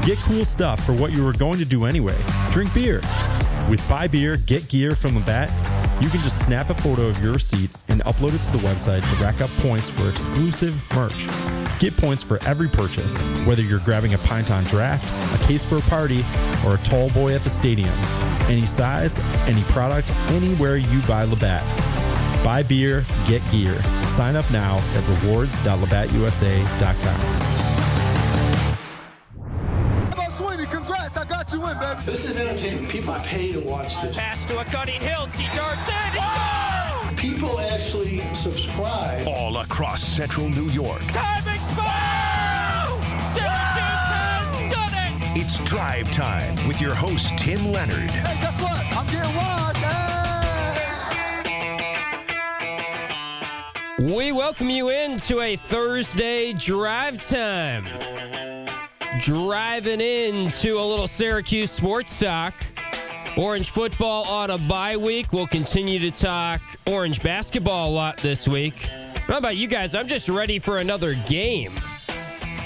Get cool stuff for what you were going to do anyway. Drink beer. With Buy Beer, Get Gear from Labatt, you can just snap a photo of your receipt and upload it to the website to rack up points for exclusive merch. Get points for every purchase, whether you're grabbing a pint on draft, a case for a party, or a tall boy at the stadium. Any size, any product, anywhere you buy Labatt. Buy beer, get gear. Sign up now at rewards.labattusa.com. This is entertainment. People pay to watch this. Pass to a cutting Hiltz. He darts in. He scores! People actually subscribe. All across central New York. Time expired! Syracuse has done it! It's Drive Time with your host, Tim Leonard. Hey, guess what? I'm getting one. Hey! We welcome you into a Thursday Drive Time. Driving into a little Syracuse sports talk. Orange football on a bye week. We'll continue to talk Orange basketball a lot this week. How about you guys? I'm just ready for another game.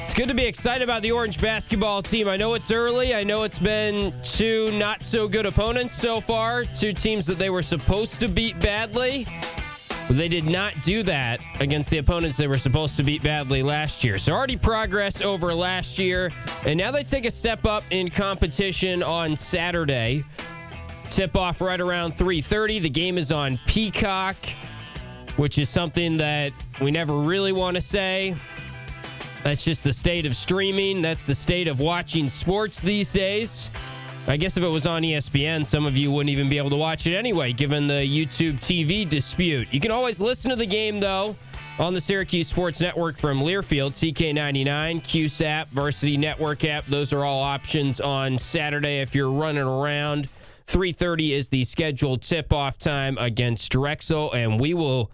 It's good to be excited about the Orange basketball team. I know it's early. I know it's been two not so good opponents so far. Two teams that they were supposed to beat badly. They did not do that against the opponents they were supposed to beat badly last year. So already progress over last year. And now they take a step up in competition on Saturday. Tip off right around 3:30. The game is on Peacock, which is something that we never really want to say. That's just the state of streaming. That's the state of watching sports these days. I guess if it was on ESPN, some of you wouldn't even be able to watch it anyway, given the YouTube TV dispute. You can always listen to the game, though, on the Syracuse Sports Network from Learfield, TK99, QSAP, Varsity Network app. Those are all options on Saturday if you're running around. 3:30 is the scheduled tip-off time against Drexel, and we will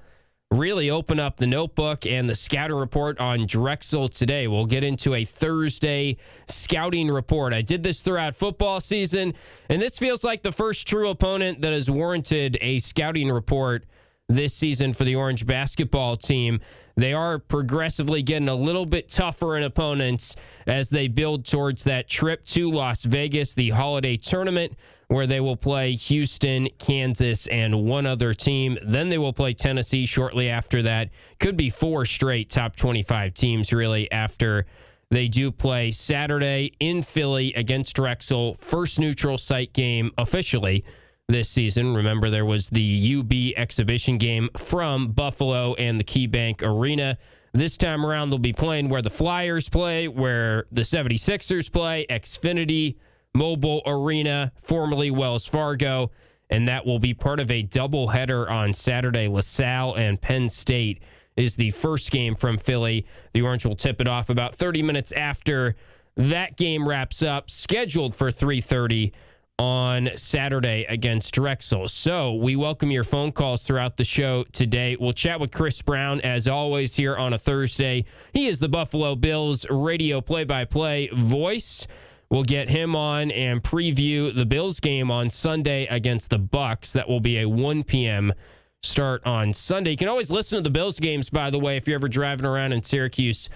really open up the notebook and the scouting report on Drexel today. We'll get into a Thursday scouting report. I did this throughout football season, and this feels like the first true opponent that has warranted a scouting report this season for the Orange basketball team. They are progressively getting a little bit tougher in opponents as they build towards that trip to Las Vegas, the holiday tournament, where they will play Houston, Kansas, and one other team. Then they will play Tennessee shortly after that. Could be 4 straight top 25 teams, really, after they do play Saturday in Philly against Drexel. First neutral site game officially this season. Remember, there was the UB exhibition game from Buffalo and the KeyBank Arena. This time around, they'll be playing where the Flyers play, where the 76ers play, Xfinity Mobile Arena, formerly Wells Fargo, and that will be part of a doubleheader on Saturday. LaSalle and Penn State is the first game from Philly. The Orange will tip it off about 30 minutes after that game wraps up, scheduled for 3:30 on Saturday against Drexel. So we welcome your phone calls throughout the show today. We'll chat with Chris Brown, as always, here on a Thursday. He is the Buffalo Bills radio play-by-play voice. We'll get him on and preview the Bills game on Sunday against the Bucks. That will be a 1 p.m. start on Sunday. You can always listen to the Bills games, by the way, if you're ever driving around in Syracuse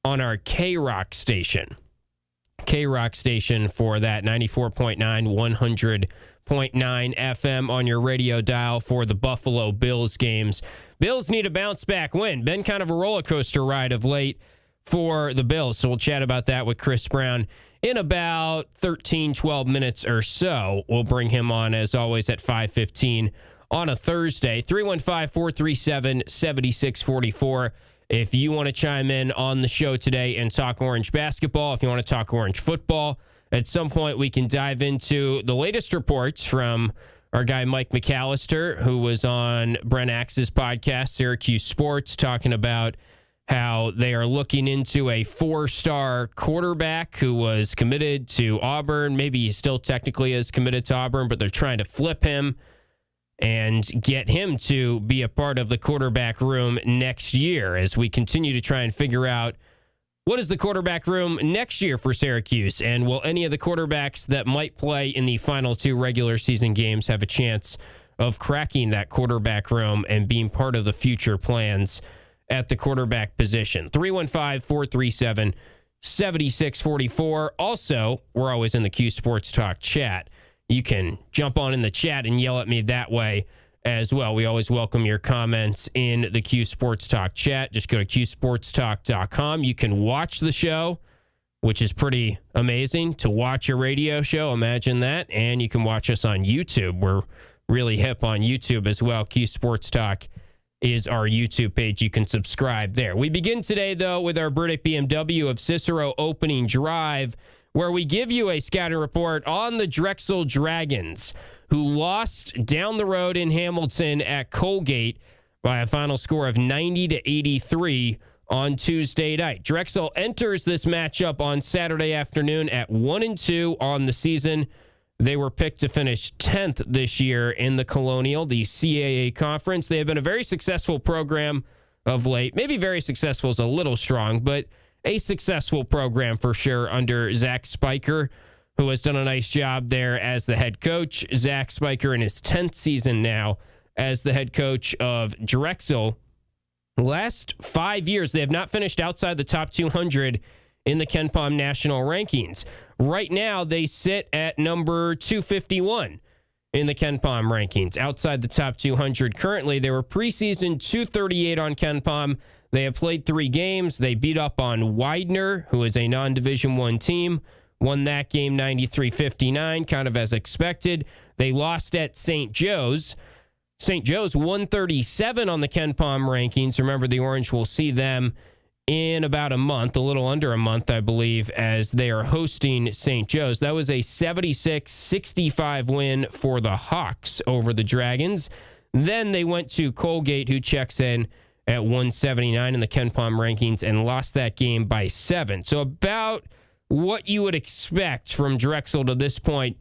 on our K-Rock station. K-Rock station for that 94.9, 100.9 FM on your radio dial for the Buffalo Bills games. Bills need a bounce-back win. Been kind of a roller coaster ride of late for the Bills, so we'll chat about that with Chris Brown in about 13, 12 minutes or so. We'll bring him on, as always, at 5:15 on a Thursday. 315-437-7644. If you want to chime in on the show today and talk Orange basketball, if you want to talk Orange football, at some point we can dive into the latest reports from our guy Mike McAllister, who was on Brent Axe's podcast, Syracuse Sports, talking about how they are looking into a 4-star quarterback who was committed to Auburn. Maybe he still technically is committed to Auburn, but they're trying to flip him and get him to be a part of the quarterback room next year as we continue to try and figure out what is the quarterback room next year for Syracuse, and will any of the quarterbacks that might play in the final 2 regular season games have a chance of cracking that quarterback room and being part of the future plans at the quarterback position. 315-437-7644. 7644. Also, we're always in the Q Sports Talk chat. You can jump on in the chat and yell at me that way as well. We always welcome your comments in the Q Sports Talk chat. Just go to qsportstalk.com. You can watch the show, which is pretty amazing to watch a radio show. Imagine that. And you can watch us on YouTube. We're really hip on YouTube as well. Q Sports Talk is our YouTube page. You can subscribe there. We begin today, though, with our Burdick BMW of Cicero opening drive, where we give you a scouting report on the Drexel Dragons, who lost down the road in Hamilton at Colgate by a final score of 90-83 on Tuesday night. Drexel enters this matchup on Saturday afternoon at 1-2 on the season. They were picked to finish 10th this year in the Colonial, the CAA Conference. They have been a very successful program of late. Maybe very successful is a little strong, but a successful program for sure under Zach Spiker, who has done a nice job there as the head coach. Zach Spiker in his 10th season now as the head coach of Drexel. Last 5 years, they have not finished outside the top 200 in the KenPom national rankings. Right now, they sit at number 251 in the KenPom rankings, outside the top 200. Currently, they were preseason 238 on KenPom. They have played 3 games. They beat up on Widener, who is a non-Division I team. Won that game 93-59, kind of as expected. They lost at St. Joe's. St. Joe's 137 on the KenPom rankings. Remember, the Orange will see them in about a month, a little under a month, I believe, as they are hosting St. Joe's. That was a 76-65 win for the Hawks over the Dragons. Then they went to Colgate, who checks in at 179 in the KenPom rankings, and lost that game by 7. So about what you would expect from Drexel to this point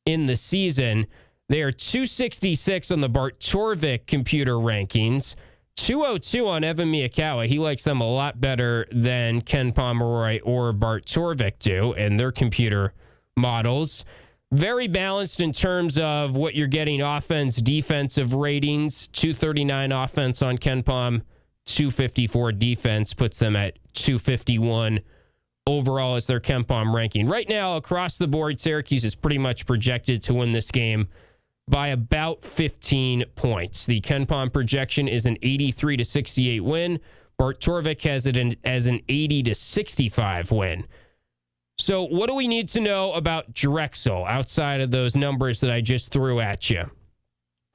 in the season. They are 266 on the Bart Torvik computer rankings, 202 on Evan Miyakawa. He likes them a lot better than Ken Pomeroy or Bart Torvik do in their computer models. Very balanced in terms of what you're getting offense, defensive ratings. 239 offense on KenPom, 254 defense puts them at 251 overall as their KenPom ranking. Right now, across the board, Syracuse is pretty much projected to win this game by about 15 points. The KenPom projection is an 83-68 win. Bart Torvik has it as an 80-65 win. So what do we need to know about Drexel outside of those numbers that I just threw at you?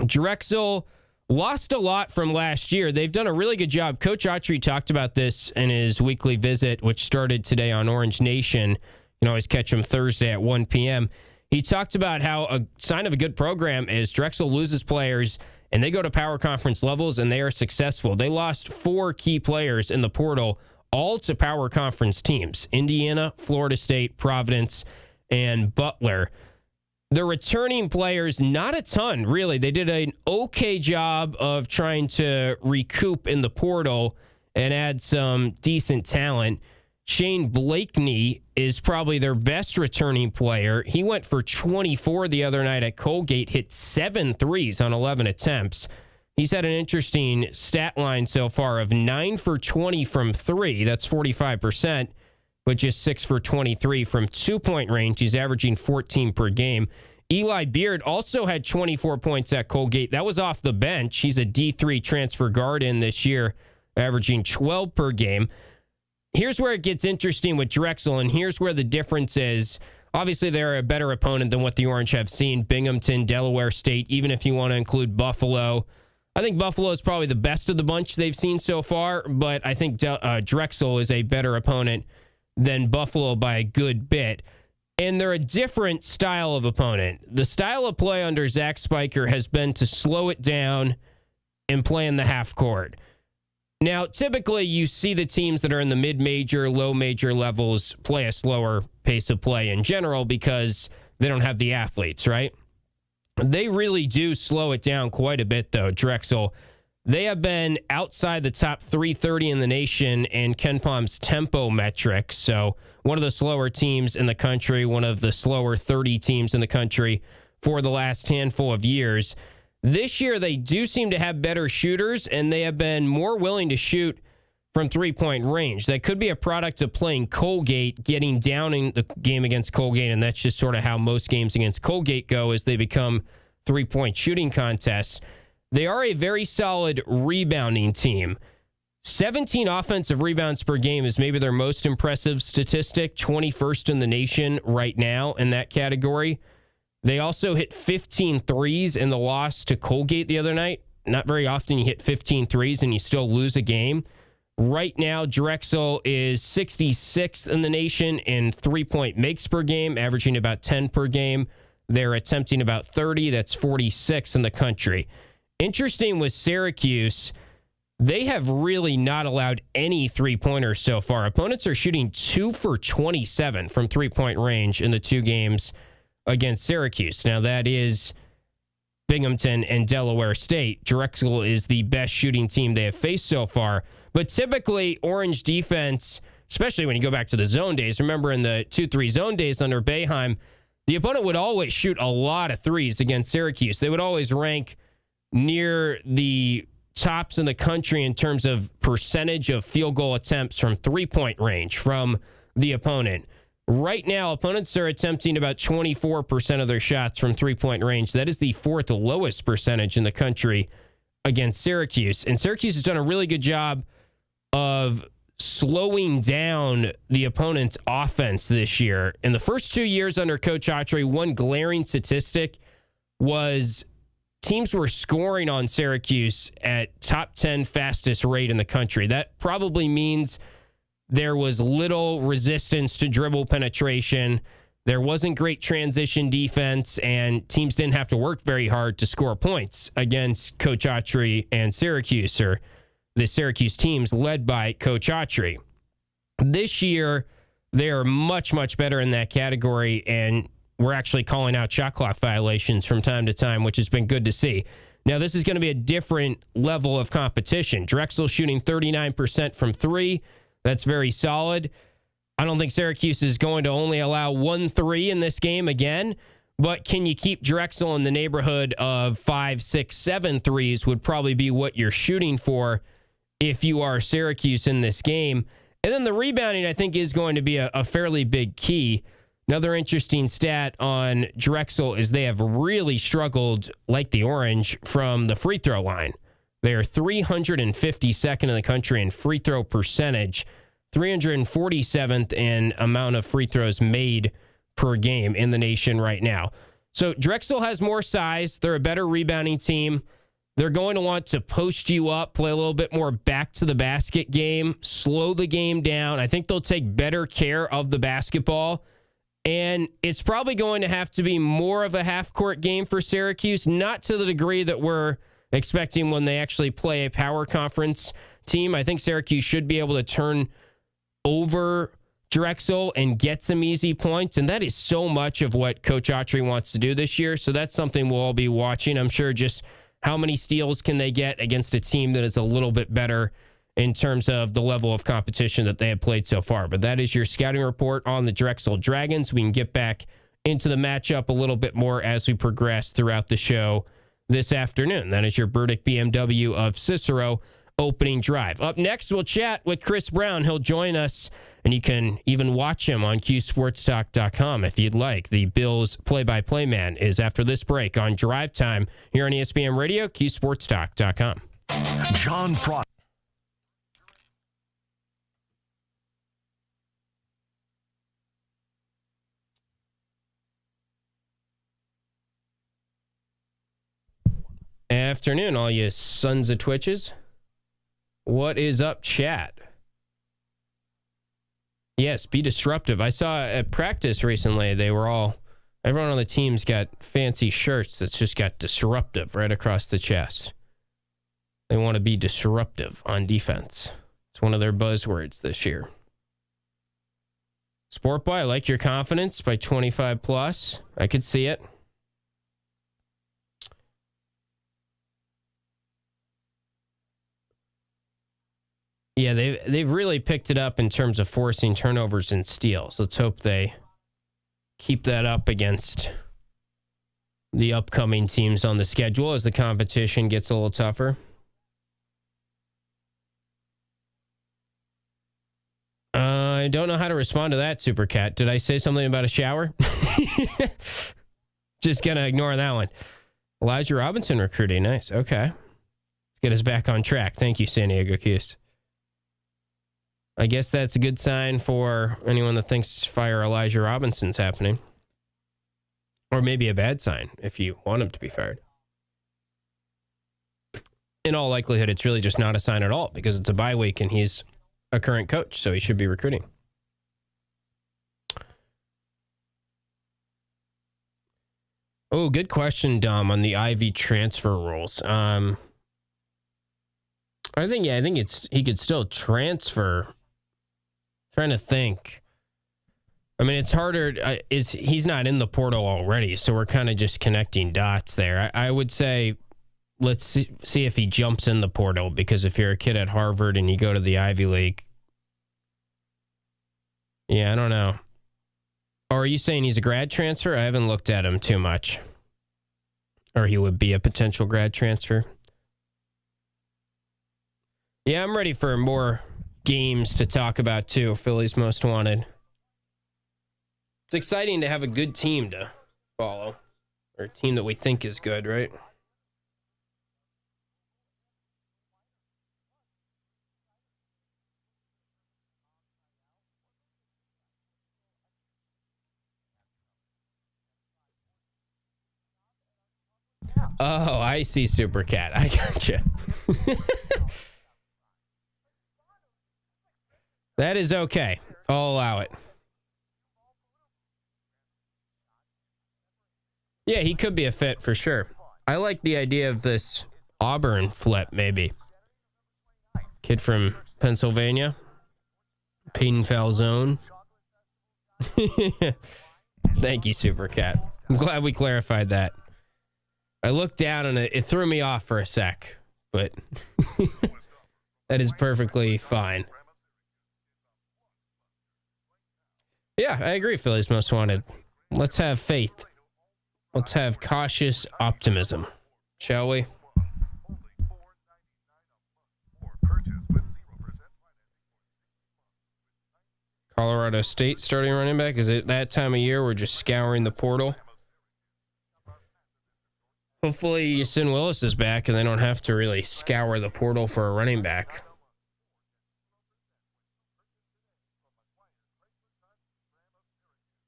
Drexel lost a lot from last year. They've done a really good job. Coach Autry talked about this in his weekly visit, which started today on Orange Nation. You can always catch him Thursday at 1 p.m. He talked about how a sign of a good program is Drexel loses players and they go to power conference levels and they are successful. They lost 4 key players in the portal, all to power conference teams: Indiana, Florida State, Providence, and Butler. The returning players, not a ton, really. They did an okay job of trying to recoup in the portal and add some decent talent. Shane Blakeney is probably their best returning player. He went for 24 the other night at Colgate, hit 7 threes on 11 attempts. He's had an interesting stat line so far of 9 for 20 from 3. That's 45%, but just 6 for 23 from 2-point range. He's averaging 14 per game. Eli Beard also had 24 points at Colgate. That was off the bench. He's a D3 transfer guard in this year, averaging 12 per game. Here's where it gets interesting with Drexel, and here's where the difference is. Obviously, they're a better opponent than what the Orange have seen. Binghamton, Delaware State, even if you want to include Buffalo. I think Buffalo is probably the best of the bunch they've seen so far, but I think Drexel is a better opponent than Buffalo by a good bit. And they're a different style of opponent. The style of play under Zach Spiker has been to slow it down and play in the half court. Now, typically, you see the teams that are in the mid-major, low-major levels play a slower pace of play in general because they don't have the athletes, right? They really do slow it down quite a bit, though, Drexel. They have been outside the top 330 in the nation in KenPom's tempo metrics. So one of the slower teams in the country, one of the slower 30 teams in the country for the last handful of years. This year, they do seem to have better shooters, and they have been more willing to shoot from three-point range. That could be a product of playing Colgate, getting down in the game against Colgate, and that's just sort of how most games against Colgate go as they become three-point shooting contests. They are a very solid rebounding team. 17 offensive rebounds per game is maybe their most impressive statistic, 21st in the nation right now in that category. They also hit 15 threes in the loss to Colgate the other night. Not very often you hit 15 threes and you still lose a game. Right now, Drexel is 66th in the nation in three-point makes per game, averaging about 10 per game. They're attempting about 30. That's 46 in the country. Interesting with Syracuse, they have really not allowed any three-pointers so far. Opponents are shooting 2 for 27 from three-point range in the two games against Syracuse. Now, that is Binghamton and Delaware State. Drexel is the best shooting team they have faced so far. But typically, Orange defense, especially when you go back to the zone days, remember in the 2-3 zone days under Boeheim, the opponent would always shoot a lot of threes against Syracuse. They would always rank near the tops in the country in terms of percentage of field goal attempts from three-point range from the opponent. Right now, opponents are attempting about 24% of their shots from three-point range. That is the fourth lowest percentage in the country against Syracuse. And Syracuse has done a really good job of slowing down the opponent's offense this year. In the first 2 years under Coach Autry, one glaring statistic was teams were scoring on Syracuse at top 10 fastest rate in the country. That probably means there was little resistance to dribble penetration. There wasn't great transition defense, and teams didn't have to work very hard to score points against Coach Autry and Syracuse, or the Syracuse teams led by Coach Autry. This year, they are much, much better in that category, and we're actually calling out shot clock violations from time to time, which has been good to see. Now, this is going to be a different level of competition. Drexel shooting 39% from three. That's very solid. I don't think Syracuse is going to only allow 1 3 in this game again, but can you keep Drexel in the neighborhood of 5, 6, 7 threes would probably be what you're shooting for if you are Syracuse in this game. And then the rebounding, I think, is going to be a fairly big key. Another interesting stat on Drexel is they have really struggled, like the Orange, from the free throw line. They are 352nd in the country in free throw percentage, 347th in amount of free throws made per game in the nation right now. So Drexel has more size. They're a better rebounding team. They're going to want to post you up, play a little bit more back to the basket game, slow the game down. I think they'll take better care of the basketball. And it's probably going to have to be more of a half-court game for Syracuse, not to the degree that we're expecting when they actually play a power conference team. I think Syracuse should be able to turn over Drexel and get some easy points, and that is so much of what Coach Autry wants to do this year, so that's something we'll all be watching. I'm sure just how many steals can they get against a team that is a little bit better in terms of the level of competition that they have played so far. But that is your scouting report on the Drexel Dragons. We can get back into the matchup a little bit more as we progress throughout the show this afternoon. That is your Burdick BMW of Cicero opening drive. Up next, we'll chat with Chris Brown. He'll join us, and you can even watch him on QSportsTalk.com if you'd like. The Bills play-by-play man is after this break on Drive Time here on ESPN Radio, QSportsTalk.com. John Frost. Afternoon, all you sons of Twitches. What is up, chat? Yes, be disruptive. I saw at practice recently, everyone on the team's got fancy shirts that's just got disruptive right across the chest. They want to be disruptive on defense. It's one of their buzzwords this year. Sport Boy, I like your confidence by 25 plus. I could see it. Yeah, they've really picked it up in terms of forcing turnovers and steals. Let's hope they keep that up against the upcoming teams on the schedule as the competition gets a little tougher. I don't know how to respond to that, Super Cat. Did I say something about a shower? Just going to ignore that one. Elijah Robinson recruiting. Nice. Okay. Let's get us back on track. Thank you, San Diego Cuse. I guess that's a good sign for anyone that thinks fire Elijah Robinson's happening. Or maybe a bad sign if you want him to be fired. In all likelihood, it's really just not a sign at all because it's a bye week and he's a current coach, so he should be recruiting. Oh, good question, Dom, on the Ivy transfer rules. I think he could still transfer. Trying to think. I mean, it's harder. He's not in the portal already, so we're kind of just connecting dots there. I would say let's see if he jumps in the portal, because if you're a kid at Harvard and you go to the Ivy League, yeah, I don't know. Or are you saying he's a grad transfer? I haven't looked at him too much. Or he would be a potential grad transfer. Yeah, I'm ready for more games to talk about too. Philly's Most Wanted. It's exciting to have a good team to follow. Or a team that we think is good, right? Oh, I see, Super Cat. I gotcha. That is okay. I'll allow it. Yeah, he could be a fit for sure. I like the idea of this Auburn flip, maybe. Kid from Pennsylvania. Peyton Falzone. Thank you, Super Cat. I'm glad we clarified that. I looked down and it threw me off for a sec, but that is perfectly fine. Yeah, I agree, Philly's Most Wanted. Let's have faith. Let's have cautious optimism, shall we? Colorado State starting running back. Is it that time of year we're just scouring the portal? Hopefully Yasin Willis is back and they don't have to really scour the portal for a running back.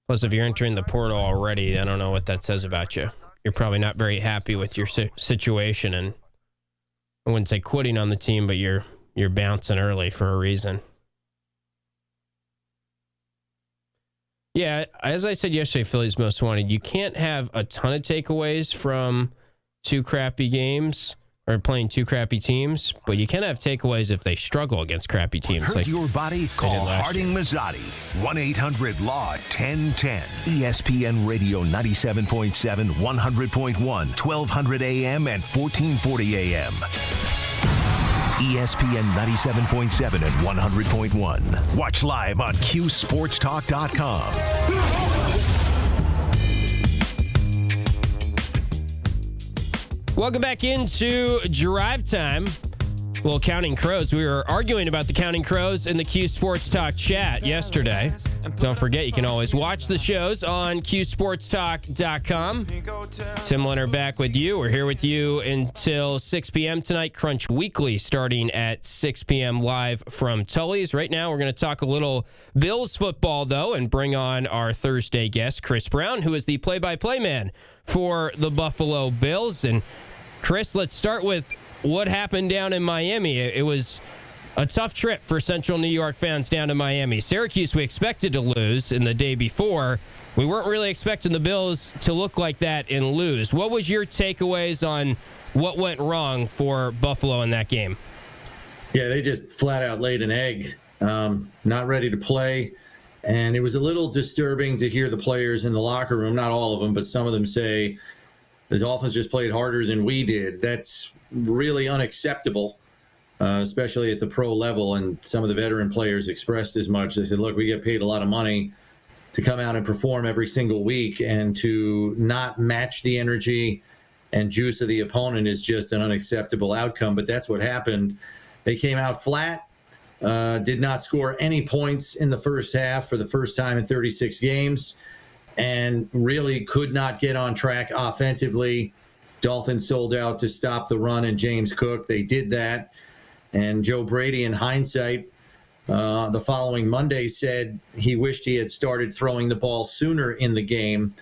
Plus, if you're entering the portal already, I don't know what that says about you. You're probably not very happy with your situation, and I wouldn't say quitting on the team, but you're bouncing early for a reason. Yeah, as I said yesterday, Philly's Most Wanted, you can't have a ton of takeaways from two crappy games or playing two crappy teams, but you can have takeaways if they struggle against crappy teams. Hurt like your body? Call Harding Mazzotti. 1-800-LAW-1010. ESPN Radio 97.7, 100.1, 1200 AM and 1440 AM. ESPN 97.7 and 100.1. Watch live on QSportsTalk.com. Welcome back into Drive Time. Well, Counting Crows. We were arguing about the Counting Crows in the Q Sports Talk chat yesterday. Don't forget, you can always watch the shows on QSportsTalk.com. Tim Leonard back with you. We're here with you until 6 p.m. tonight. Crunch Weekly starting at 6 p.m. live from Tully's. Right now, we're going to talk a little Bills football, though, and bring on our Thursday guest, Chris Brown, who is the play-by-play man for the Buffalo Bills. And Chris, let's start with what happened down in Miami. It was a tough trip for Central New York fans down to Miami. Syracuse, we expected to lose in the day before. We weren't really expecting the Bills to look like that and lose. What was your takeaways on what went wrong for Buffalo in that game? Yeah, they just flat out laid an egg, not ready to play. And it was a little disturbing to hear the players in the locker room, not all of them, but some of them say, the Dolphins just played harder than we did. That's really unacceptable, especially at the pro level. And some of the veteran players expressed as much. They said, look, we get paid a lot of money to come out and perform every single week, and to not match the energy and juice of the opponent is just an unacceptable outcome. But that's what happened. They came out flat. did not score any points in the first half for the first time in 36 games, and really could not get on track offensively. Dolphins sold out to stop the run and James Cook. They did that. And Joe Brady, in hindsight, the following Monday said he wished he had started throwing the ball sooner in the game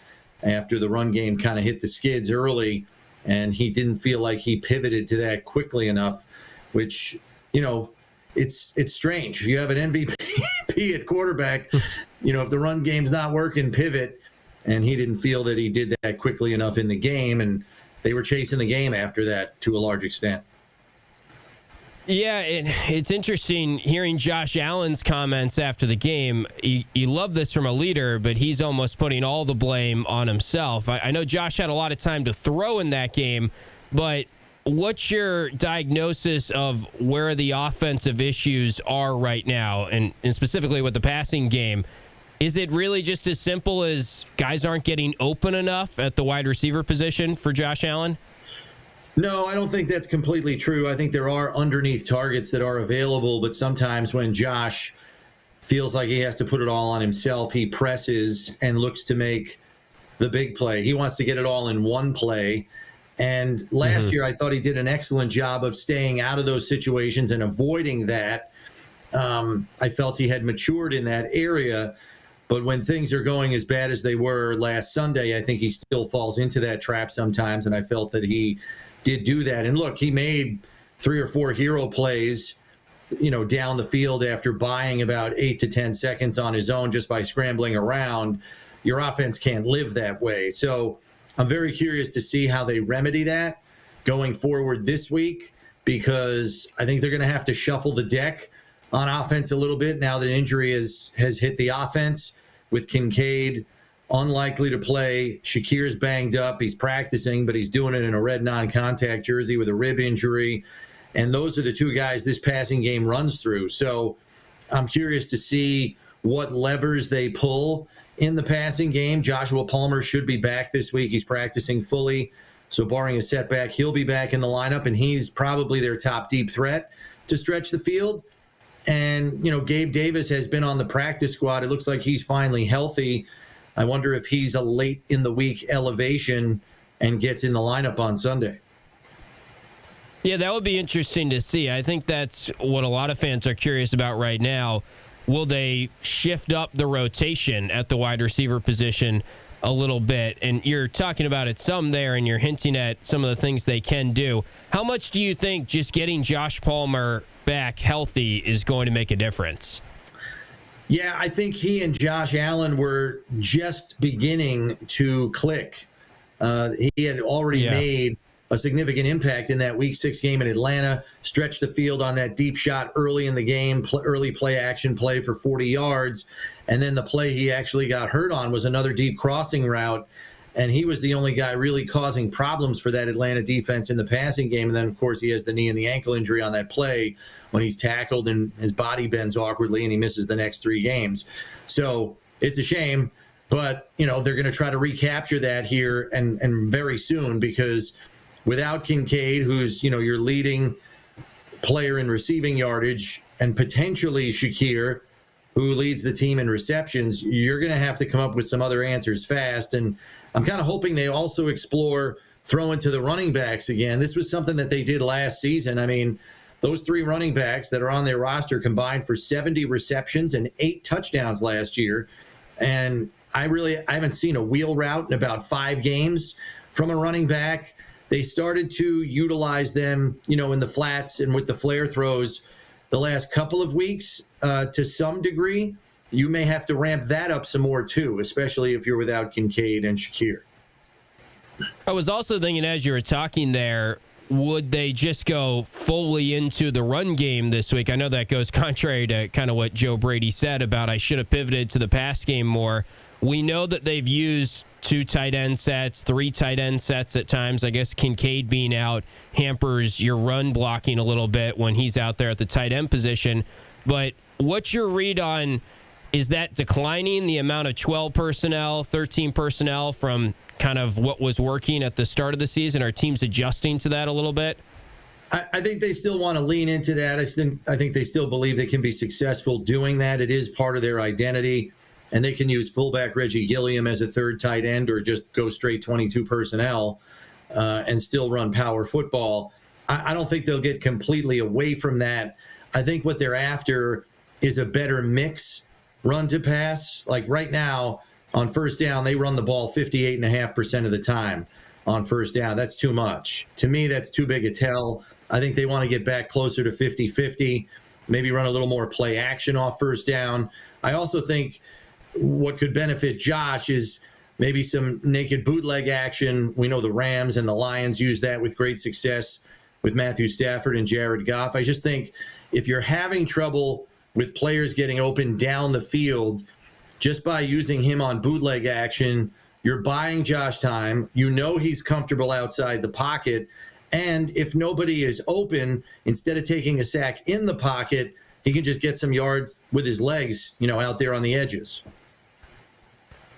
after the run game kind of hit the skids early, and he didn't feel like he pivoted to that quickly enough, which, it's strange. You have an MVP at quarterback, if the run game's not working, pivot, and he didn't feel that he did that quickly enough in the game, and they were chasing the game after that to a large extent. Yeah, it's interesting hearing Josh Allen's comments after the game. You love this from a leader, but he's almost putting all the blame on himself. I know Josh had a lot of time to throw in that game, but what's your diagnosis of where the offensive issues are right now, and specifically with the passing game? Is it really just as simple as guys aren't getting open enough at the wide receiver position for Josh Allen? No, I don't think that's completely true. I think there are underneath targets that are available, but sometimes when Josh feels like he has to put it all on himself, he presses and looks to make the big play. He wants to get it all in one play. And last year, I thought he did an excellent job of staying out of those situations and avoiding that. I felt he had matured in that area. But when things are going as bad as they were last Sunday, I think he still falls into that trap sometimes. And I felt that he did do that. And look, he made 3 or 4 hero plays, down the field after buying about 8 to 10 seconds on his own just by scrambling around. Your offense can't live that way. So I'm very curious to see how they remedy that going forward this week, because I think they're going to have to shuffle the deck on offense a little bit now that injury has hit the offense, with Kincaid unlikely to play. Shakir's banged up. He's practicing, but he's doing it in a red non-contact jersey with a rib injury. And those are the two guys this passing game runs through. So I'm curious to see what levers they pull in the passing game. Joshua Palmer should be back this week. He's practicing fully. So barring a setback, he'll be back in the lineup, and he's probably their top deep threat to stretch the field. And, Gabe Davis has been on the practice squad. It looks like he's finally healthy. I wonder if he's a late in the week elevation and gets in the lineup on Sunday. Yeah, that would be interesting to see. I think that's what a lot of fans are curious about right now. Will they shift up the rotation at the wide receiver position a little bit? And you're talking about it some there, and you're hinting at some of the things they can do. How much do you think just getting Josh Palmer back healthy is going to make a difference? Yeah, I think he and Josh Allen were just beginning to click. He had already made a significant impact in that Week 6 game in Atlanta, stretched the field on that deep shot early in the game, early play action play for 40 yards. And then the play he actually got hurt on was another deep crossing route. And he was the only guy really causing problems for that Atlanta defense in the passing game. And then, of course, he has the knee and the ankle injury on that play when he's tackled and his body bends awkwardly and he misses the next 3 games. So it's a shame, but, they're going to try to recapture that here and very soon, because without Kincaid, who's, your leading player in receiving yardage, and potentially Shakir, who leads the team in receptions, you're going to have to come up with some other answers fast. And I'm kind of hoping they also explore throwing to the running backs again. This was something that they did last season. I mean, those 3 running backs that are on their roster combined for 70 receptions and 8 touchdowns last year. And I haven't seen a wheel route in about 5 games from a running back. They started to utilize them, in the flats and with the flare throws the last couple of weeks to some degree. You may have to ramp that up some more too, especially if you're without Kincaid and Shakir. I was also thinking, as you were talking there, would they just go fully into the run game this week? I know that goes contrary to kind of what Joe Brady said about I should have pivoted to the pass game more. We know that they've used 2 tight end sets, 3 tight end sets at times. I guess Kincaid being out hampers your run blocking a little bit when he's out there at the tight end position. But what's your read on, is that declining, the amount of 12 personnel, 13 personnel from kind of what was working at the start of the season? Are teams adjusting to that a little bit? I think they still want to lean into that. I think they still believe they can be successful doing that. It is part of their identity, and they can use fullback Reggie Gilliam as a third tight end or just go straight 22 personnel and still run power football. I don't think they'll get completely away from that. I think what they're after is a better mix run to pass. Like right now on first down, they run the ball 58.5% of the time on first down. That's too much. To me, that's too big a tell. I think they want to get back closer to 50-50, maybe run a little more play action off first down. I also think what could benefit Josh is maybe some naked bootleg action. We know the Rams and the Lions use that with great success with Matthew Stafford and Jared Goff. I just think if you're having trouble with players getting open down the field, just by using him on bootleg action, you're buying Josh time. You know he's comfortable outside the pocket. And if nobody is open, instead of taking a sack in the pocket, he can just get some yards with his legs, out there on the edges.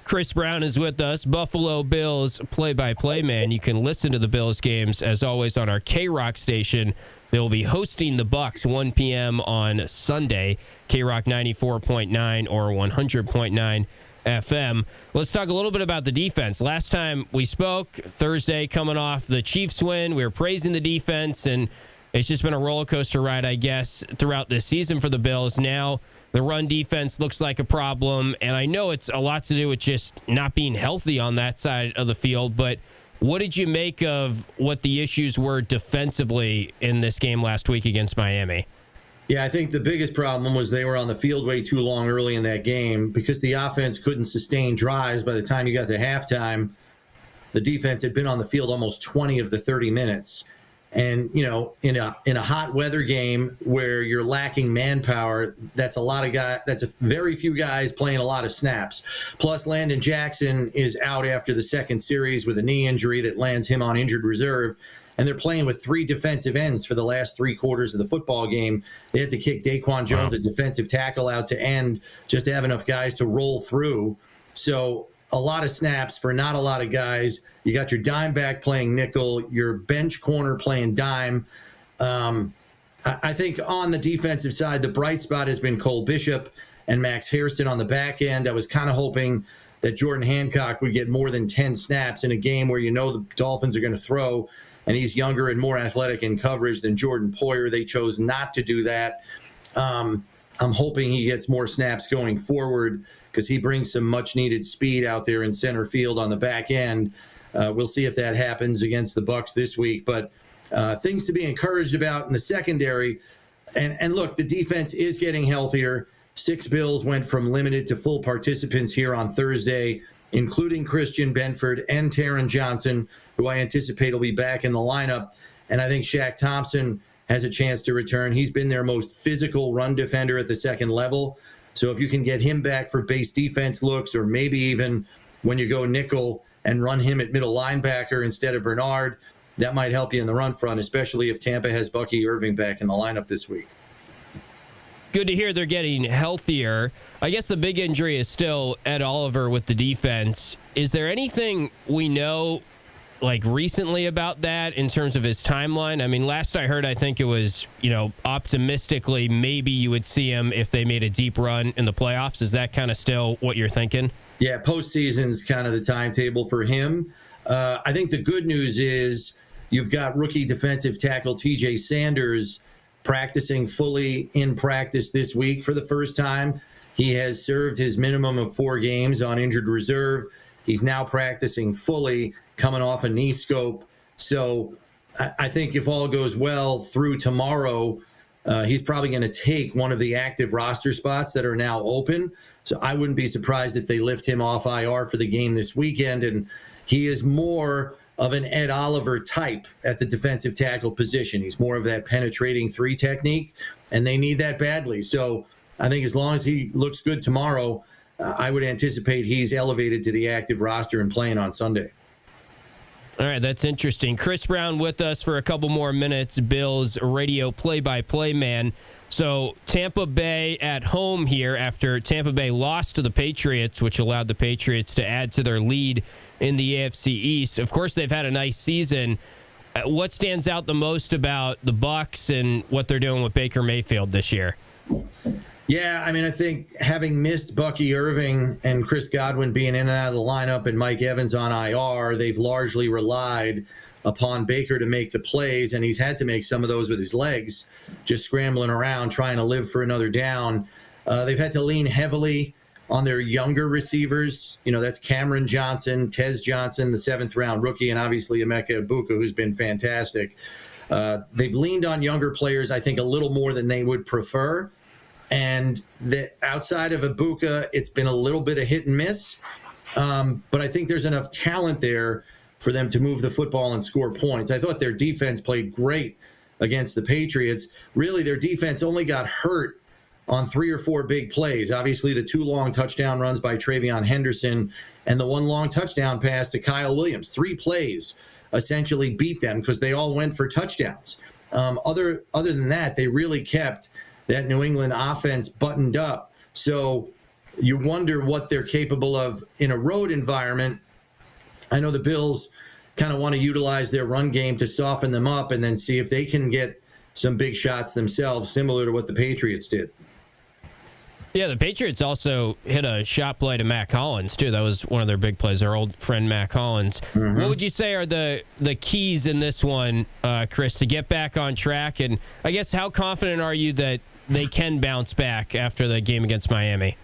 Chris Brown is with us, Buffalo Bills play-by-play man. You can listen to the Bills games, as always, on our K-Rock station. They'll be hosting the Bucs 1 p.m. on Sunday, K-Rock 94.9 or 100.9 FM. Let's talk a little bit about the defense. Last time we spoke, Thursday, coming off the Chiefs win, we were praising the defense, and it's just been a roller coaster ride, I guess, throughout this season for the Bills. Now the run defense looks like a problem, and I know it's a lot to do with just not being healthy on that side of the field, but what did you make of what the issues were defensively in this game last week against Miami? Yeah, I think the biggest problem was they were on the field way too long early in that game because the offense couldn't sustain drives. By the time you got to halftime, the defense had been on the field almost 20 of the 30 minutes. And, in a hot weather game where you're lacking manpower, that's a very few guys playing a lot of snaps. Plus, Landon Jackson is out after the second series with a knee injury that lands him on injured reserve. And they're playing with 3 defensive ends for the last 3 quarters of the football game. They had to kick Daquan Jones, a defensive tackle, out to end just to have enough guys to roll through. So a lot of snaps for not a lot of guys. You got your dime back playing nickel, your bench corner playing dime. I think on the defensive side, the bright spot has been Cole Bishop and Max Hairston on the back end. I was kind of hoping that Jordan Hancock would get more than 10 snaps in a game where the Dolphins are going to throw, and he's younger and more athletic in coverage than Jordan Poyer. They chose not to do that. I'm hoping he gets more snaps going forward because he brings some much-needed speed out there in center field on the back end. We'll see if that happens against the Bucs this week. But things to be encouraged about in the secondary. And look, the defense is getting healthier. 6 Bills went from limited to full participants here on Thursday, including Christian Benford and Taron Johnson, who I anticipate will be back in the lineup. And I think Shaq Thompson has a chance to return. He's been their most physical run defender at the second level. So if you can get him back for base defense looks, or maybe even when you go nickel and run him at middle linebacker instead of Bernard, that might help you in the run front, especially if Tampa has Bucky Irving back in the lineup this week. Good to hear they're getting healthier. I guess the big injury is still Ed Oliver with the defense. Is there anything we know recently about that in terms of his timeline? I mean, last I heard, I think it was, optimistically, maybe you would see him if they made a deep run in the playoffs. Is that kind of still what you're thinking? Yeah, postseason's kind of the timetable for him. I think the good news is you've got rookie defensive tackle TJ Sanders practicing fully in practice this week for the first time. He has served his minimum of 4 games on injured reserve. He's now practicing fully, coming off a knee scope. So I think if all goes well through tomorrow, he's probably going to take one of the active roster spots that are now open. So I wouldn't be surprised if they lift him off IR for the game this weekend. And he is more of an Ed Oliver type at the defensive tackle position. He's more of that penetrating 3 technique, and they need that badly. So I think as long as he looks good tomorrow, I would anticipate he's elevated to the active roster and playing on Sunday. All right, that's interesting. Chris Brown with us for a couple more minutes, Bills radio play-by-play man. So Tampa Bay at home here after Tampa Bay lost to the Patriots, which allowed the Patriots to add to their lead in the AFC East. Of course, they've had a nice season. What stands out the most about the Bucs and what they're doing with Baker Mayfield this year? Yeah, I mean, I think having missed Bucky Irving and Chris Godwin being in and out of the lineup and Mike Evans on IR, they've largely relied upon Baker to make the plays, and he's had to make some of those with his legs, just scrambling around, trying to live for another down. They've had to lean heavily on their younger receivers. That's Cameron Johnson, Tez Johnson, the 7th-round rookie, and obviously Emeka Ibuka, who's been fantastic. They've leaned on younger players, I think, a little more than they would prefer. And outside of Ibuka, it's been a little bit of hit and miss. But I think there's enough talent there for them to move the football and score points. I thought their defense played great against the Patriots. Really, their defense only got hurt on 3 or 4 big plays. Obviously, the 2 long touchdown runs by Travion Henderson and the 1 long touchdown pass to Kyle Williams. 3 plays essentially beat them because they all went for touchdowns. Other than that, they really kept that New England offense buttoned up. So you wonder what they're capable of in a road environment. I know the Bills kind of want to utilize their run game to soften them up and then see if they can get some big shots themselves, similar to what the Patriots did. Yeah, the Patriots also hit a shot play to Matt Collins, too. That was one of their big plays, their old friend Matt Collins. Mm-hmm. What would you say are the keys in this one, Chris, to get back on track? And I guess how confident are you that they can bounce back after the game against Miami?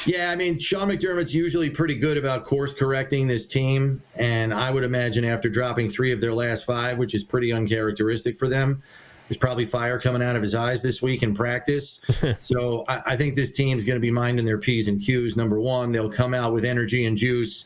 Yeah, I mean, Sean McDermott's usually pretty good about course correcting this team. And I would imagine after dropping 3 of their last 5, which is pretty uncharacteristic for them, there's probably fire coming out of his eyes this week in practice. So I think this team's going to be minding their P's and Q's. Number one, they'll come out with energy and juice.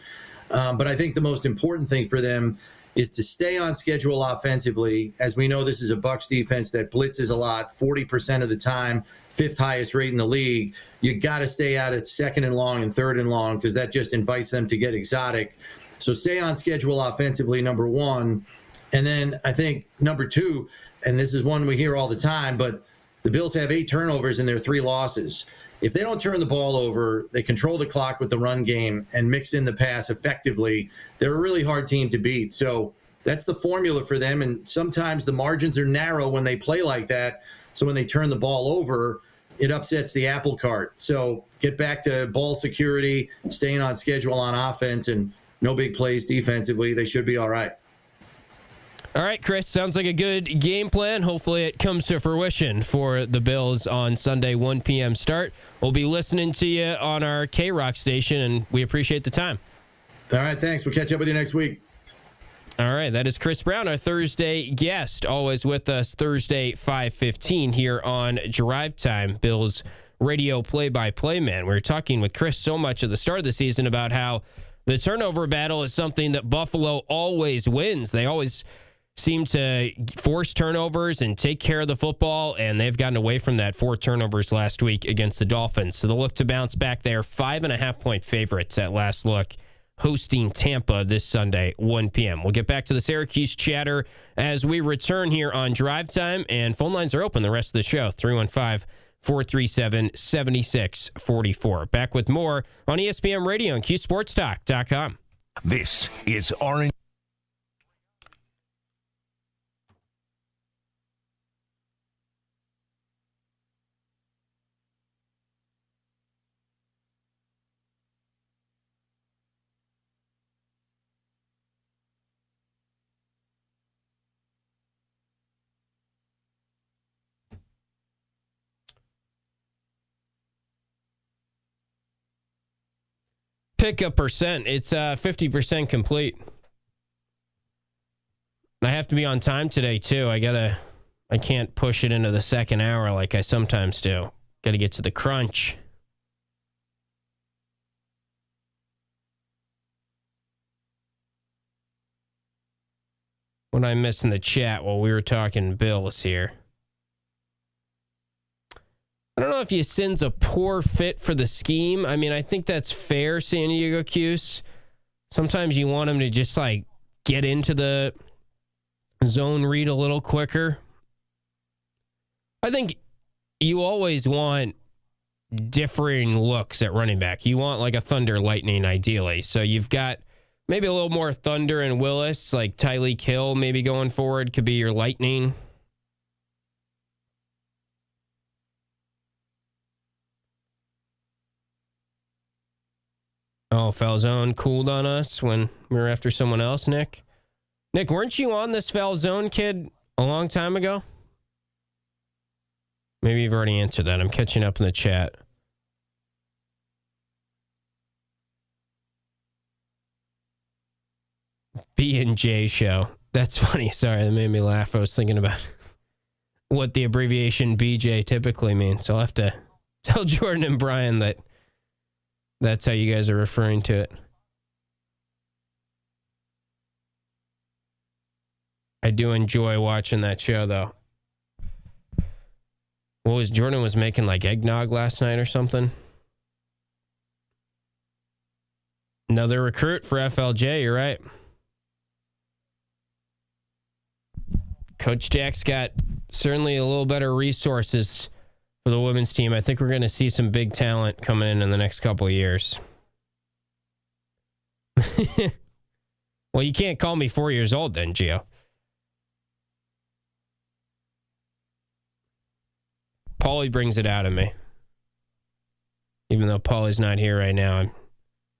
But I think the most important thing for them is to stay on schedule offensively. As we know, this is a Bucs defense that blitzes a lot, 40% of the time, 5th highest rate in the league. You got to stay out at 2nd and long and 3rd and long because that just invites them to get exotic. So stay on schedule offensively, number one. And then I think number 2, and this is one we hear all the time, but the Bills have 8 turnovers in their 3 losses. If they don't turn the ball over, they control the clock with the run game and mix in the pass effectively, they're a really hard team to beat. So that's the formula for them. And sometimes the margins are narrow when they play like that. So when they turn the ball over, it upsets the apple cart. So get back to ball security, staying on schedule on offense, and no big plays defensively. They should be all right. All right, Chris, sounds like a good game plan. Hopefully it comes to fruition for the Bills on Sunday, 1 p.m. start. We'll be listening to you on our K-Rock station, and we appreciate the time. All right, thanks. We'll catch up with you next week. All right, that is Chris Brown, our Thursday guest, always with us Thursday, 5:15 here on Drive Time, Bills radio play-by-play man. We were talking with Chris so much at the start of the season about how the turnover battle is something that Buffalo always wins. They always seem to force turnovers and take care of the football, and they've gotten away from that. 4 turnovers last week against the Dolphins. So they'll look to bounce back there. 5.5-point favorites at last look, hosting Tampa this Sunday, 1 p.m. We'll get back to the Syracuse chatter as we return here on Drive Time, and phone lines are open the rest of the show, 315-437-7644. Back with more on ESPN Radio and QSportsTalk.com. This is Orange. Pickup percent, it's 50% complete. I have to be on time today too. I can't push it into the second hour like I sometimes do. Gotta get to the crunch. What I missed in the chat while we were talking Bills here. I don't know if Yasin's a poor fit for the scheme. I mean, I think that's fair, San Diego Cuse. Sometimes you want him to just, get into the zone read a little quicker. I think you always want differing looks at running back. You want, a thunder lightning, ideally. So you've got Maybe a little more Thunder and Willis, like Tyreek Hill maybe going forward could be your Lightning. Oh, Falzone cooled on us when we were after someone else, Nick. Nick, weren't you on this Falzone kid a long time ago? Maybe you've already answered that. I'm catching up in the chat. B&J show. That's funny. Sorry, that made me laugh. I was thinking about what the abbreviation BJ typically means. So I'll have to tell Jordan and Brian that that's how you guys are referring to it. I do enjoy watching that show, though. What was Jordan was making like eggnog last night or something? Another recruit for FLJ, you're right. Coach Jack's got certainly a little better resources for the women's team. I think we're going to see some big talent coming in the next couple of years. Well, you can't call me 4 years old then, Gio. Paulie brings it out of me. Even though Paulie's not here right now,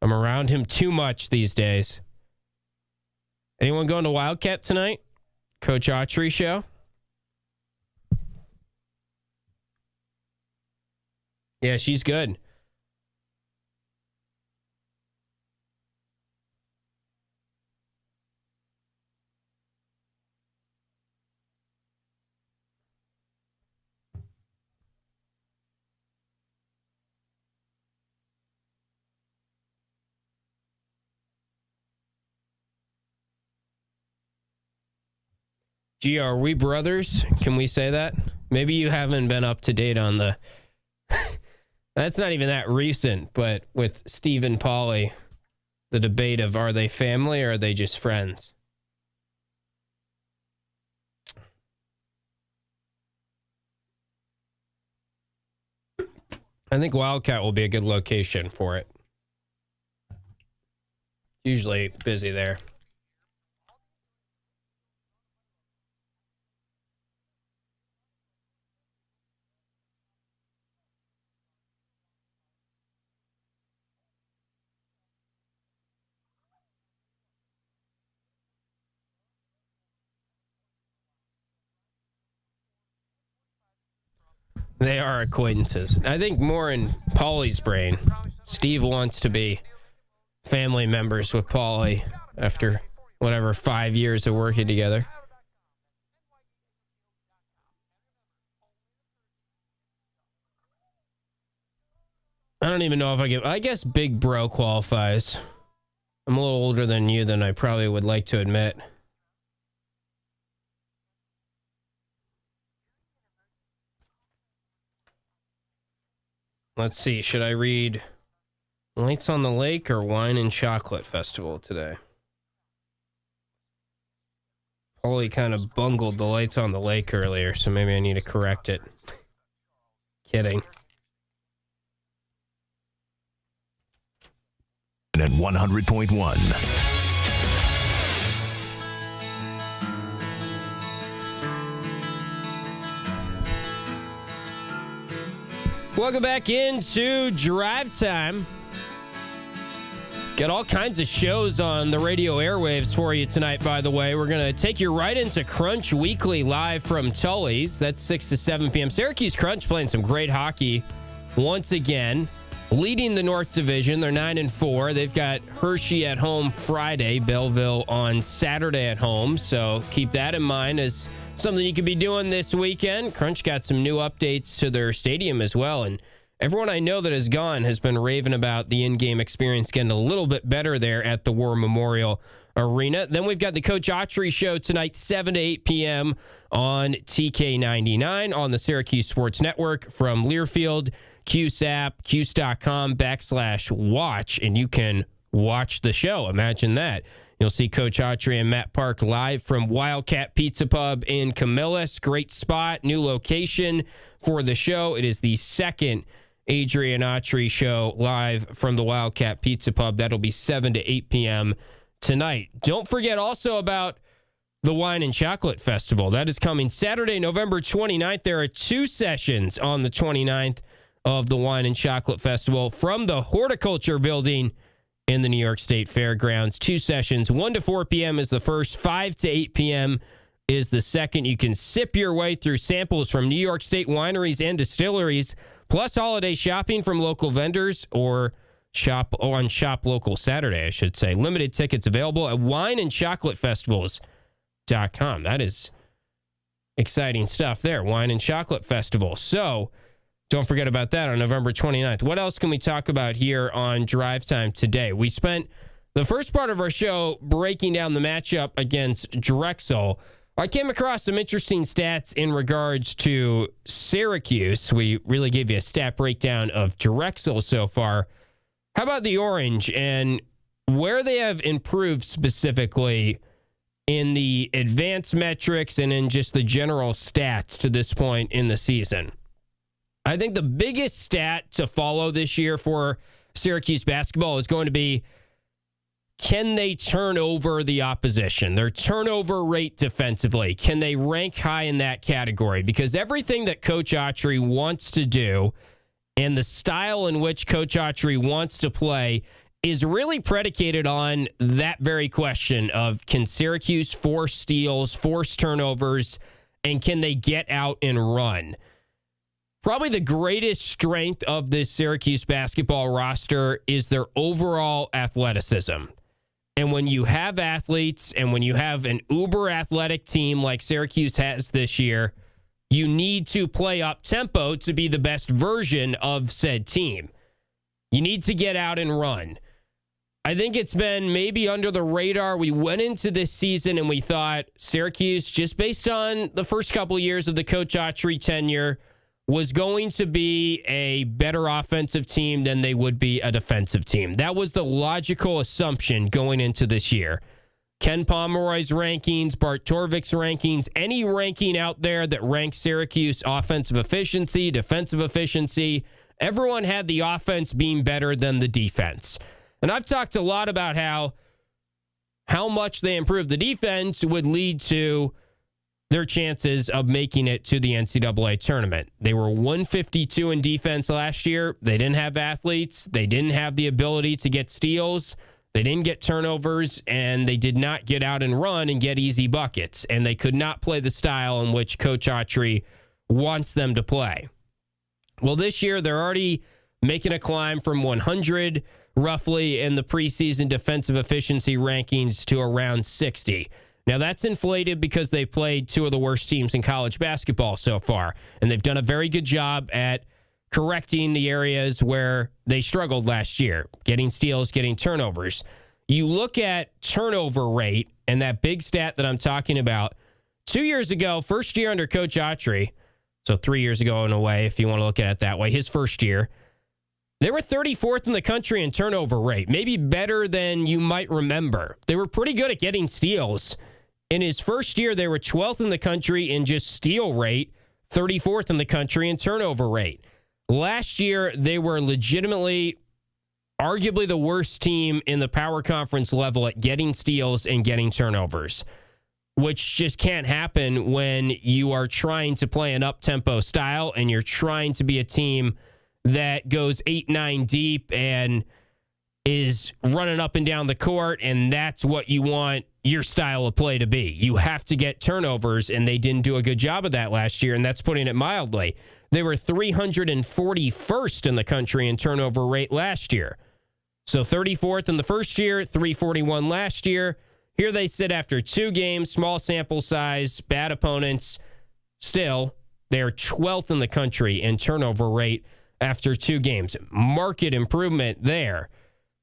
I'm around him too much these days. Anyone going to Wildcat tonight? Coach Autry show? Yeah, she's good. Gee, are we brothers? Can we say that? Maybe you haven't been up to date on the... That's not even that recent, but with Steve and Paulie, the debate of are they family or are they just friends? I think Wildcat will be a good location for it. Usually busy there. They are acquaintances. I think more in Paulie's brain. Steve wants to be family members with Paulie after whatever 5 years of working together. I don't even know if I guess Big Bro qualifies. I'm a little older than you than I probably would like to admit. Let's see. Should I read Lights on the Lake or Wine and Chocolate Festival today? Paulie kind of bungled the Lights on the Lake earlier, so maybe I need to correct it. Kidding. And 100.1. Welcome back into Drive Time. Got all kinds of shows on the radio airwaves for you tonight, by the way. We're going to take you right into Crunch Weekly live from Tully's. That's 6 to 7 p.m. Syracuse Crunch playing some great hockey once again. Leading the North Division. They're 9-4. They've got Hershey at home Friday, Belleville on Saturday at home. So keep that in mind as something you could be doing this weekend. Crunch got some new updates to their stadium as well. And everyone I know that has gone has been raving about the in-game experience getting a little bit better there at the War Memorial Arena. Then we've got the Coach Autry show tonight, 7 to 8 p.m. on TK99 on the Syracuse Sports Network from Learfield. Cuse app, cuse.com/watch, and you can watch the show. Imagine that. You'll see Coach Autry and Matt Park live from Wildcat Pizza Pub in Camillus. Great spot, new location for the show. It is the second Adrian Autry show live from the Wildcat Pizza Pub. That'll be 7 to 8 p.m. tonight. Don't forget also about the Wine and Chocolate Festival. That is coming Saturday, November 29th. There are 2 sessions on the 29th of the Wine and Chocolate Festival from the Horticulture Building in the New York State Fairgrounds. 2 sessions, 1 to 4 p.m. is the first, 5 to 8 p.m. is the second. You can sip your way through samples from New York State wineries and distilleries, plus holiday shopping from local vendors or shop on Shop Local Saturday, I should say. Limited tickets available at wineandchocolatefestivals.com. That is exciting stuff there, Wine and Chocolate Festival. So don't forget about that on November 29th. What else can we talk about here on Drive Time today? We spent the first part of our show breaking down the matchup against Drexel. I came across some interesting stats in regards to Syracuse. We really gave you a stat breakdown of Drexel so far. How about the Orange and where they have improved specifically in the advanced metrics and in just the general stats to this point in the season? I think the biggest stat to follow this year for Syracuse basketball is going to be, can they turn over the opposition? Their turnover rate defensively. Can they rank high in that category? Because everything that Coach Autry wants to do and the style in which Coach Autry wants to play is really predicated on that very question of, can Syracuse force steals, force turnovers, and can they get out and run? Probably the greatest strength of this Syracuse basketball roster is their overall athleticism. And when you have athletes and when you have an uber athletic team like Syracuse has this year, you need to play up tempo to be the best version of said team. You need to get out and run. I think it's been maybe under the radar. We went into this season and we thought Syracuse, just based on the first couple of years of the Coach Autry tenure, was going to be a better offensive team than they would be a defensive team. That was the logical assumption going into this year. Ken Pomeroy's rankings, Bart Torvik's rankings, any ranking out there that ranks Syracuse offensive efficiency, defensive efficiency, everyone had the offense being better than the defense. And I've talked a lot about how much they improved the defense would lead to their chances of making it to the NCAA tournament. They were 152 in defense last year. They didn't have athletes. They didn't have the ability to get steals. They didn't get turnovers, and they did not get out and run and get easy buckets. And they could not play the style in which Coach Autry wants them to play. Well, this year, they're already making a climb from 100 roughly in the preseason defensive efficiency rankings to around 60. Now, that's inflated because they played 2 of the worst teams in college basketball so far, and they've done a very good job at correcting the areas where they struggled last year, getting steals, getting turnovers. You look at turnover rate and that big stat that I'm talking about. 2 years ago, first year under Coach Autry, so 3 years ago in a way, if you want to look at it that way, his first year, they were 34th in the country in turnover rate, maybe better than you might remember. They were pretty good at getting steals. In his first year, they were 12th in the country in just steal rate, 34th in the country in turnover rate. Last year, they were legitimately, arguably the worst team in the power conference level at getting steals and getting turnovers, which just can't happen when you are trying to play an up-tempo style and you're trying to be a team that goes 8-9 deep and is running up and down the court, and that's what you want your style of play to be. You have to get turnovers, and they didn't do a good job of that last year, and that's putting it mildly. They were 341st in the country in turnover rate last year. So 34th in the first year, 341 last year. Here they sit after 2 games, small sample size, bad opponents. Still, they are 12th in the country in turnover rate after 2 games. Market improvement there.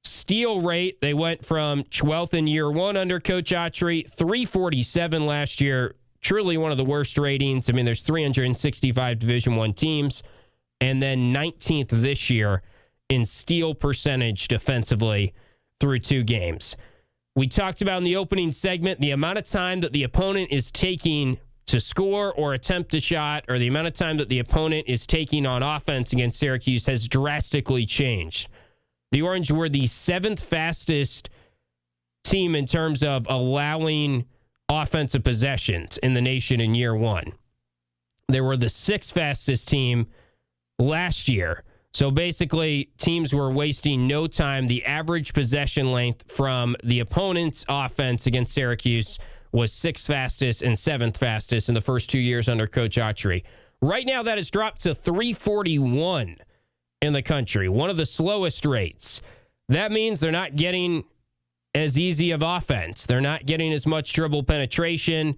Steal rate, they went from 12th in year 1 under Coach Autry, 347 last year. Truly one of the worst ratings. I mean, there's 365 Division I teams. And then 19th this year in steal percentage defensively through 2 games. We talked about in the opening segment the amount of time that the opponent is taking to score or attempt a shot, or the amount of time that the opponent is taking on offense against Syracuse has drastically changed. The Orange were the 7th fastest team in terms of allowing offensive possessions in the nation in year one. They were the 6th fastest team last year. So basically, teams were wasting no time. The average possession length from the opponent's offense against Syracuse was 6th fastest and 7th fastest in the first 2 years under Coach Autry. Right now, that has dropped to 341 in the country, one of the slowest rates. That means they're not getting as easy of offense. They're not getting as much dribble penetration.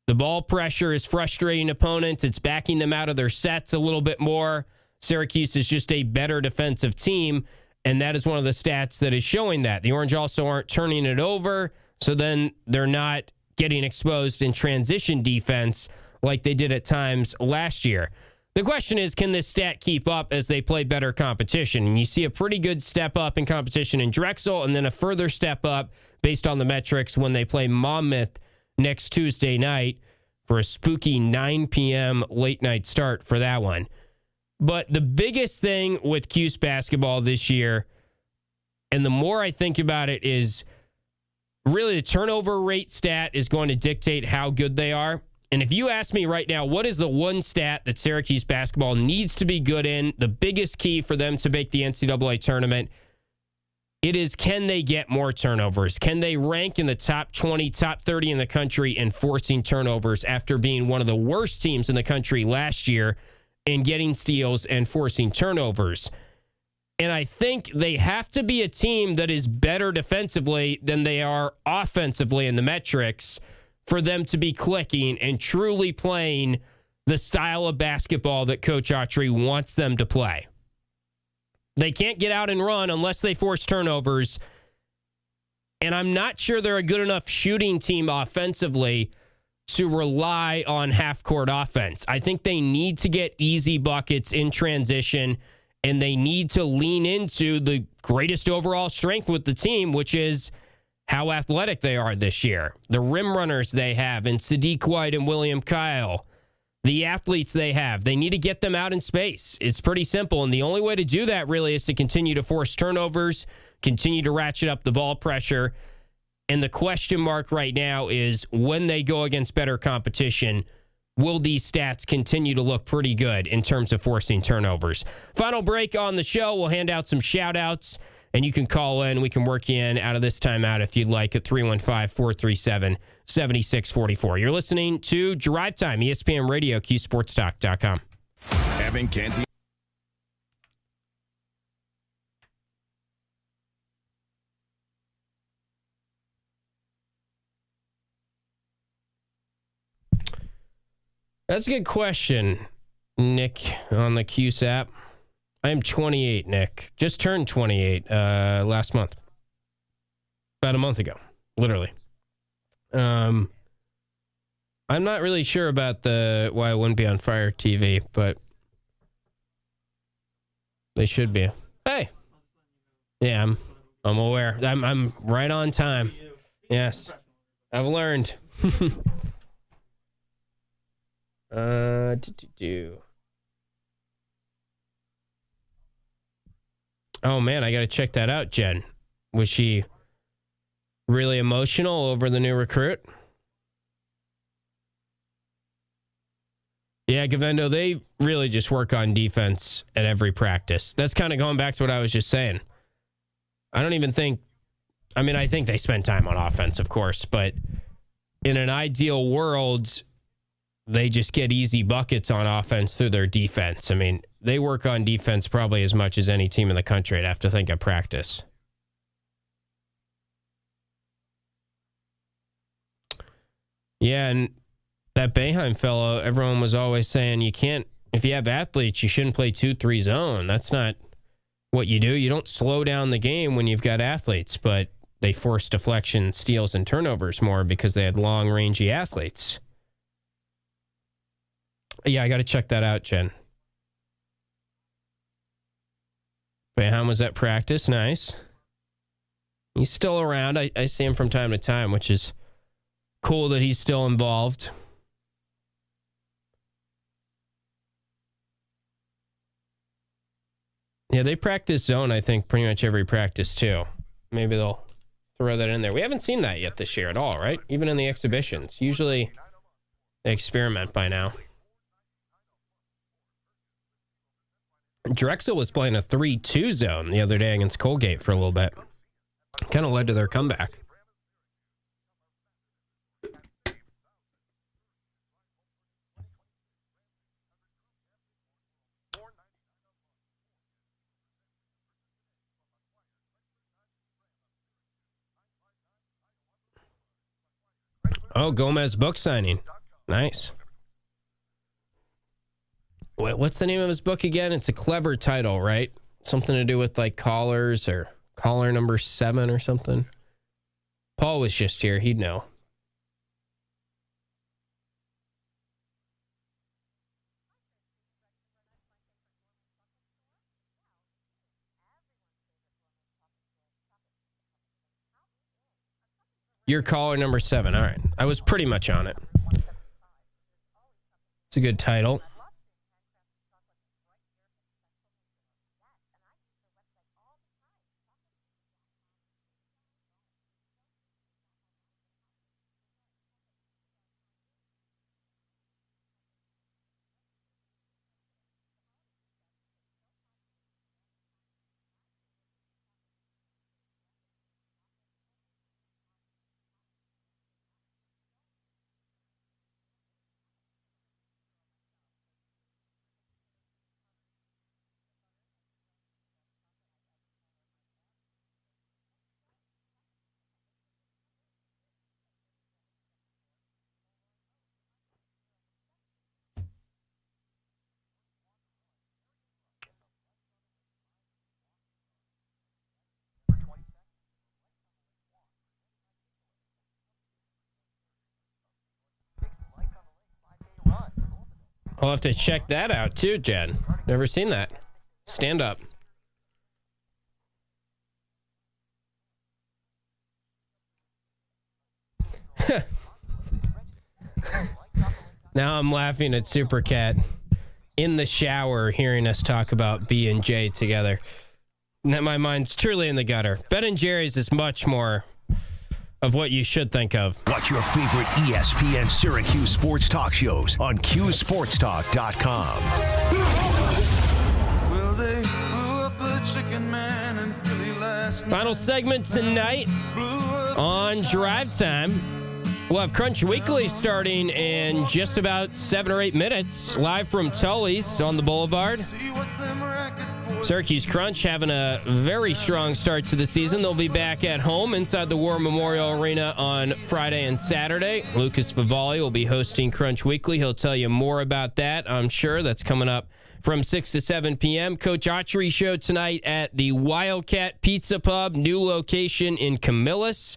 The ball pressure is frustrating opponents. It's backing them out of their sets a little bit more. Syracuse is just a better defensive team, and that is one of the stats that is showing that. The Orange also aren't turning it over, so then they're not getting exposed in transition defense like they did at times last year. The question is, can this stat keep up as they play better competition? And you see a pretty good step up in competition in Drexel, and then a further step up based on the metrics when they play Monmouth next Tuesday night for a spooky 9 p.m. late night start for that one. But the biggest thing with Cuse basketball this year, and the more I think about it, is really the turnover rate stat is going to dictate how good they are. And if you ask me right now, what is the one stat that Syracuse basketball needs to be good in, the biggest key for them to make the NCAA tournament, it is, can they get more turnovers? Can they rank in the top 20, top 30 in the country in forcing turnovers after being one of the worst teams in the country last year in getting steals and forcing turnovers? And I think they have to be a team that is better defensively than they are offensively in the metrics for them to be clicking and truly playing the style of basketball that Coach Autry wants them to play. They can't get out and run unless they force turnovers. And I'm not sure they're a good enough shooting team offensively to rely on half-court offense. I think they need to get easy buckets in transition, and they need to lean into the greatest overall strength with the team, which is how athletic they are this year. The rim runners they have in Sadiq White and William Kyle. The athletes they have, they need to get them out in space. It's pretty simple, and the only way to do that really is to continue to force turnovers, continue to ratchet up the ball pressure. And the question mark right now is, when they go against better competition, will these stats continue to look pretty good in terms of forcing turnovers? Final break on the show. We'll hand out some shout-outs, and you can call in. We can work you in out of this timeout if you'd like at 315-437-7644. You're listening to Drive Time, ESPN Radio, QSportsTalk.com. Evan Canty. That's a good question, Nick, on the Cuse app. I am 28, Nick. Just turned 28 last month. About a month ago, literally. I'm not really sure about why I wouldn't be on Fire TV, but they should be. Hey. Yeah, I'm aware. I'm right on time. Yes. I've learned. Oh man, I got to check that out, Jen. Was she really emotional over the new recruit? Yeah, Gavendo, they really just work on defense at every practice. That's kind of going back to what I was just saying. I think they spend time on offense, of course, but in an ideal world, they just get easy buckets on offense through their defense. I mean, they work on defense probably as much as any team in the country. I'd have to think at practice. Yeah, and that Boeheim fellow, everyone was always saying if you have athletes, you shouldn't play 2-3 zone. That's not what you do. You don't slow down the game when you've got athletes, but they force deflection, steals, and turnovers more because they had long, rangy athletes. Yeah, I got to check that out, Jen. Boeheim was at practice. Nice. He's still around. I see him from time to time, which is cool that he's still involved. Yeah, they practice zone, I think, pretty much every practice, too. Maybe they'll Throw that in there. We haven't seen that yet this year at all, right? Even in the exhibitions. Usually they experiment by now. Drexel was playing a 3-2 zone the other day against Colgate for a little bit. Kind of led to their comeback. Oh, Gomez book signing. Nice. What's the name of his book again? It's a clever title, right? Something to do with like callers or caller number 7 or something. Paul was just here. He'd know. Your caller number 7. All right. I was pretty much on it. It's a good title. I'll have to check that out too, Jen. Never seen that. Stand up. Now I'm laughing at Supercat in the shower hearing us talk about B and J together. Now my mind's truly in the gutter. Ben and Jerry's is much more of what you should think of. Watch your favorite ESPN Syracuse sports talk shows on QSportsTalk.com. Well, they blew up the chicken man in Philly last night. Final segment tonight on Drive Time. We'll have Crunch Weekly starting in just about 7 or 8 minutes, live from Tully's on the Boulevard. See what them racket boys Syracuse Crunch having a very strong start to the season. They'll be back at home inside the War Memorial Arena on Friday and Saturday. Lucas Vivalli will be hosting Crunch Weekly. He'll tell you more about that, I'm sure. That's coming up from 6 to 7 p.m. Coach Autry show tonight at the Wildcat Pizza Pub, new location in Camillus.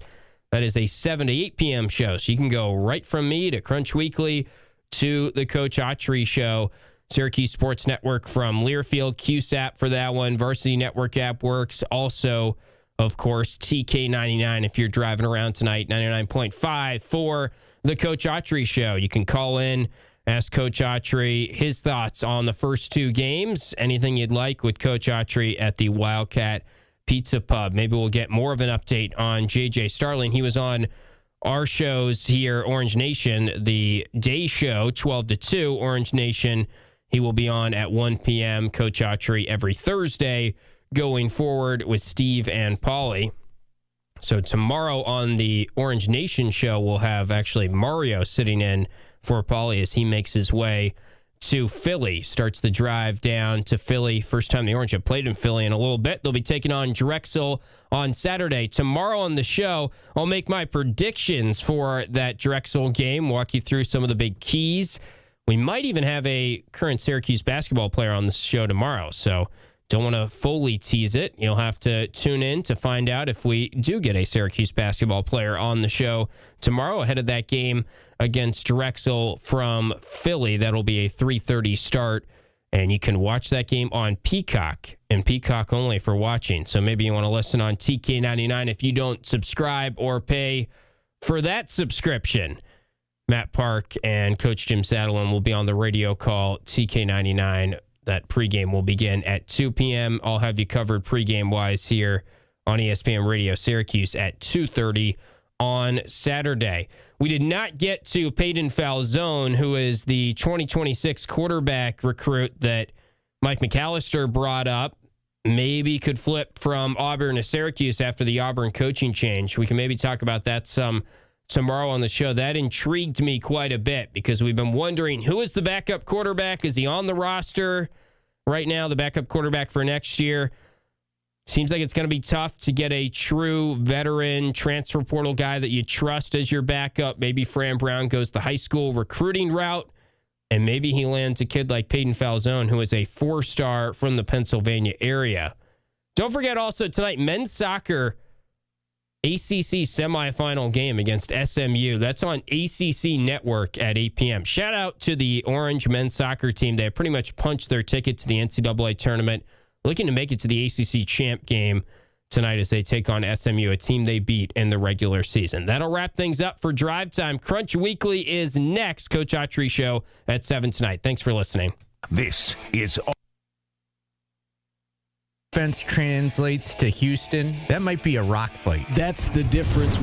That is a 7 to 8 p.m. show. So you can go right from me to Crunch Weekly to the Coach Autry show. Syracuse Sports Network from Learfield, QSAP for that one. Varsity Network app works. Also, of course, TK99 if you're driving around tonight, 99.5 for the Coach Autry show. You can call in, ask Coach Autry his thoughts on the first 2 games. Anything you'd like with Coach Autry at the Wildcat Pizza Pub. Maybe we'll get more of an update on JJ Starling. He was on our shows here, Orange Nation, the day show, 12 to 2, Orange Nation. He will be on at 1 p.m. Coach Autry every Thursday going forward with Steve and Pauly. So tomorrow on the Orange Nation show, we'll have actually Mario sitting in for Pauly as he makes his way to Philly, starts the drive down to Philly. First time the Orange have played in Philly in a little bit. They'll be taking on Drexel on Saturday. Tomorrow on the show, I'll make my predictions for that Drexel game, walk you through some of the big keys. We might even have a current Syracuse basketball player on the show tomorrow, so don't want to fully tease it. You'll have to tune in to find out if we do get a Syracuse basketball player on the show tomorrow ahead of that game against Drexel from Philly. That'll be a 3:30 start, and you can watch that game on Peacock, and Peacock only for watching. So maybe you want to listen on TK99 if you don't subscribe or pay for that subscription. Matt Park and Coach Jim Saddleman will be on the radio call, TK99. That pregame will begin at 2 p.m. I'll have you covered pregame-wise here on ESPN Radio Syracuse at 2:30 on Saturday. We did not get to Peyton Falzone, who is the 2026 quarterback recruit that Mike McAllister brought up. Maybe could flip from Auburn to Syracuse after the Auburn coaching change. We can maybe talk about that some tomorrow on the show. That intrigued me quite a bit because we've been wondering, who is the backup quarterback? Is he on the roster right now, the backup quarterback for next year? Seems like it's going to be tough to get a true veteran transfer portal guy that you trust as your backup. Maybe Fran Brown goes the high school recruiting route, and maybe he lands a kid like Peyton Falzone, who is a 4-star from the Pennsylvania area. Don't forget also tonight, men's soccer ACC semifinal game against SMU. That's on ACC Network at 8 p.m. Shout out to the Orange men's soccer team. They have pretty much punched their ticket to the NCAA tournament, looking to make it to the ACC champ game tonight as they take on SMU, a team they beat in the regular season. That'll wrap things up for Drive Time. Crunch Weekly is next. Coach Autry Show at 7 tonight. Thanks for listening. This is Offense translates to Houston. That might be a rock fight. That's the difference.